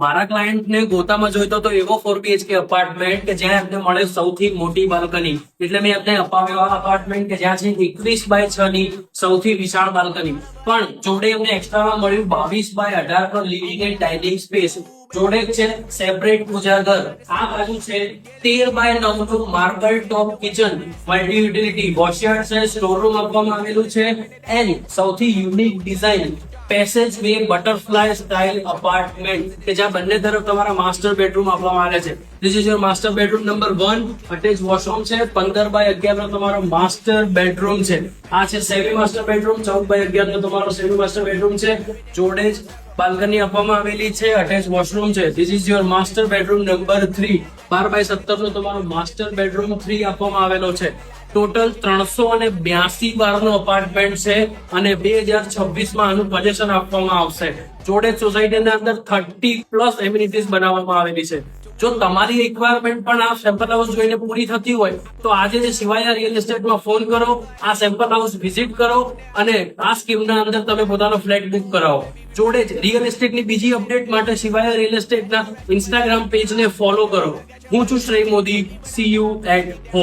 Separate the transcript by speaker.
Speaker 1: મારા ક્લાયન્ટ ને ગોતામાં જોઈતો તો એવો 4 BHK અપાર્ટમેન્ટ કે જ્યાં એમને મળે સૌથી મોટી બાલ્કની, એટલે મેં એમને અપાવ્યો આ અપાર્ટમેન્ટ કે જ્યાં છે 21x6 ની સૌથી વિશાળ બાલ્કની, પણ જોડે એમને એક્સ્ટ્રામાં મળ્યું 22x18 નો લિવિંગ એન્ડ ડાઇનિંગ સ્પેસ, જોડે છે સેપરેટ પૂજા ઘર, આ બાજુ છે 13x9 નું માર્બલ ટોપ કિચન, મલ્ટી યુટિલિટી વોશયાર્ડ છે, સ્ટોર રૂમ આપવામાં આવેલું છે, એન્ડ સૌથી unique design passage way butterfly style apartment કે જ્યાં બંને તરફ તમારા માસ્ટર બેડરૂમ આપવામાં આવે છે. This is your master bedroom number 1. Attach washroom છે, 15x11 નો તમારો માસ્ટર બેડરૂમ છે. આ છે સેમી માસ્ટર બેડરૂમ, 14x11 નો તમારો સેમી માસ્ટર બેડરૂમ છે, જોડે જ બાલ્કની આપવામાં આવેલી છે, અટેચ વોશરૂમ છે. This is your master bedroom number 3. 12x17 નો તમારો માસ્ટર બેડરૂમ 3 આપવામાં આવેલો છે. ટોટલ 382 બારનો અપાર્ટમેન્ટ છે અને 2026 માં આનું પોઝેશન આપવામાં આવશે. જોડે સોસાયટીની અંદર 30+ એમ્યુનિટીઝ બનાવવામાં આવેલી છે. જો તમારી રિક્વાયરમેન્ટ પણ આ સેમ્પલ હાઉસ જોઈને પૂરી થતી હોય તો આજે જ શિવાયા રિયલ એસ્ટેટમાં ફોન કરો, આ સેમ્પલ હાઉસ વિઝિટ કરો અને આ સ્કીમના અંદર તમે પોતાનો ફ્લેટ બુક કરાવો. જોડે જ રિયલ એસ્ટેટની બીજી અપડેટ માટે શિવાયા રિયલ એસ્ટેટના ઇન્સ્ટાગ્રામ પેજને ફોલો કરો. હું છું Shrey Modi. See you at home.